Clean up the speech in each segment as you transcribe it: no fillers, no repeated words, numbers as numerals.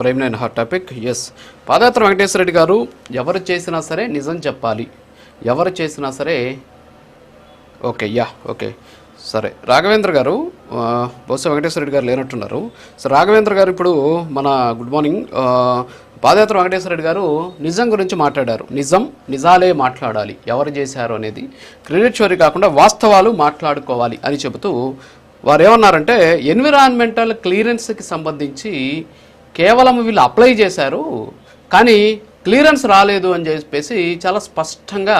Prime nine hot topic. Yes, padayatra Venkateswara Reddy గారు ఎవరు చేసినా సరే నిజం చెప్పాలి, ఎవరు చేసినా సరే ఓకే సరే. రాఘవేంద్ర గారు, బహుశా వెంకటేశ్వర రెడ్డి గారు లేనట్టున్నారు. సో రాఘవేంద్ర గారు ఇప్పుడు మన గుడ్ మార్నింగ్. పాదయాత్ర వెంకటేశ్వర రెడ్డి గారు నిజం గురించి మాట్లాడారు. నిజాలే మాట్లాడాలి, ఎవరు చేశారు అనేది క్రెడిట్ చోరీ కాకుండా వాస్తవాలు మాట్లాడుకోవాలి అని చెబుతూ వారు ఏమన్నారంటే ఎన్విరాన్మెంటల్ క్లియరెన్స్కి సంబంధించి కేవలం వీళ్ళు అప్లై చేశారు కానీ క్లియరెన్స్ రాలేదు అని చెప్పేసి చాలా స్పష్టంగా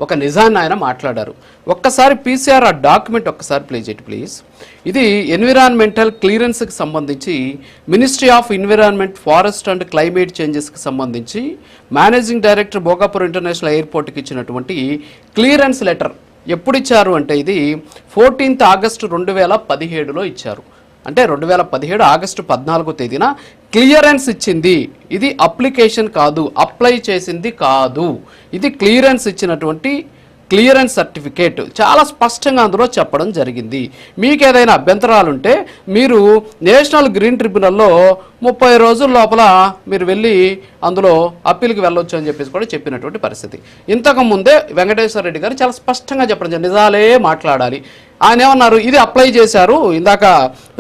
ఒక నిజాన్ని ఆయన మాట్లాడారు. ఒక్కసారి పీసీఆర్ ఆ డాక్యుమెంట్ ఒక్కసారి ప్లే చేయండి ప్లీజ్. ఇది ఎన్విరాన్మెంటల్ క్లియరెన్స్కి సంబంధించి ministry of environment, forest and climate చేంజెస్కి సంబంధించి మేనేజింగ్ డైరెక్టర్ భోగాపురం ఇంటర్నేషనల్ ఎయిర్పోర్ట్కి ఇచ్చినటువంటి క్లియరెన్స్ లెటర్ ఎప్పుడు ఇచ్చారు అంటే ఇది 14th August 2017లో ఇచ్చారు. అంటే 2017 August 14వ తేదీన క్లియరెన్స్ ఇచ్చింది. ఇది అప్లికేషన్ కాదు, అప్లై చేసింది కాదు, ఇది క్లియరెన్స్ ఇచ్చినటువంటి క్లియరెన్స్ సర్టిఫికేట్ చాలా స్పష్టంగా అందులో చెప్పడం జరిగింది. మీకు ఏదైనా అభ్యంతరాలుంటే మీరు నేషనల్ గ్రీన్ ట్రిబ్యునల్లో 30 రోజుల లోపల మీరు వెళ్ళి అందులో అప్పీల్కి వెళ్ళొచ్చు అని చెప్పేసి కూడా చెప్పినటువంటి పరిస్థితి. ఇంతకు ముందే వెంకటేశ్వర రెడ్డి గారు చాలా స్పష్టంగా చెప్పడం జరిగింది, నిజాలే మాట్లాడాలి. ఆయన ఏమన్నారు, ఇది అప్లై చేశారు, ఇందాక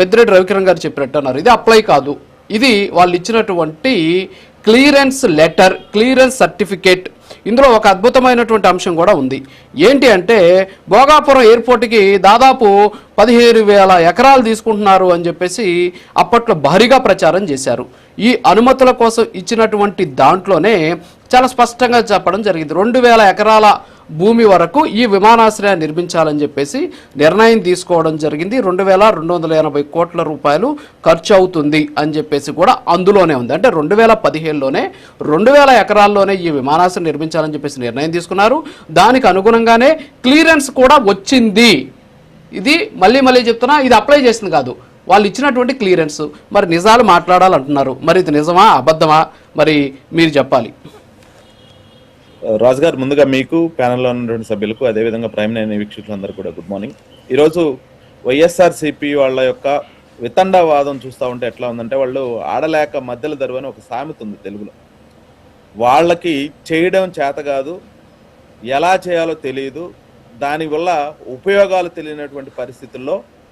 పెద్దిరెడ్డి రవికిరణ్ గారు చెప్పినట్టు అన్నారు, ఇది అప్లై కాదు, ఇది వాళ్ళు ఇచ్చినటువంటి క్లియరెన్స్ లెటర్, క్లియరెన్స్ సర్టిఫికేట్. ఇందులో ఒక అద్భుతమైనటువంటి అంశం కూడా ఉంది. ఏంటి అంటే భోగాపురం ఎయిర్పోర్ట్కి దాదాపు 15,000 ఎకరాలు తీసుకుంటున్నారు అని చెప్పేసి అప్పట్లో భారీగా ప్రచారం చేశారు. ఈ అనుమతుల కోసం ఇచ్చినటువంటి దాంట్లోనే చాలా స్పష్టంగా చెప్పడం జరిగింది, 2,000 ఎకరాల భూమి వరకు ఈ విమానాశ్రయాన్ని నిర్మించాలని చెప్పేసి నిర్ణయం తీసుకోవడం జరిగింది. 2,280 కోట్ల రూపాయలు ఖర్చు అవుతుంది అని చెప్పేసి కూడా అందులోనే ఉంది. అంటే 2017లోనే 2,000 ఎకరాల్లోనే ఈ విమానాశ్రయం నిర్మించాలని చెప్పేసి నిర్ణయం తీసుకున్నారు. దానికి అనుగుణంగానే క్లియరెన్స్ కూడా వచ్చింది. ఇది మళ్ళీ చెప్తున్నా, ఇది అప్లై చేసింది కాదు, వాళ్ళు ఇచ్చినటువంటి క్లియరెన్స్. మరి నిజాలు మాట్లాడాలంటున్నారు, మరి ఇది నిజమా అబద్ధమా మరి మీరు చెప్పాలి. రాజు గారు, ముందుగా మీకు ప్యానెల్లో ఉన్నటువంటి సభ్యులకు అదేవిధంగా ప్రైమ్ నైన్ వీక్షకులందరూ కూడా గుడ్ మార్నింగ్. ఈరోజు వైఎస్ఆర్సీపీ వాళ్ళ యొక్క వితండవాదం చూస్తూ ఉంటే ఎట్లా ఉందంటే, వాళ్ళు ఆడలేక మధ్యలో దరువని ఒక సామెత ఉంది తెలుగులో. వాళ్ళకి చేయడం చేత కాదు, ఎలా చేయాలో తెలియదు, దానివల్ల ఉపయోగాలు తెలియనటువంటి పరిస్థితుల్లో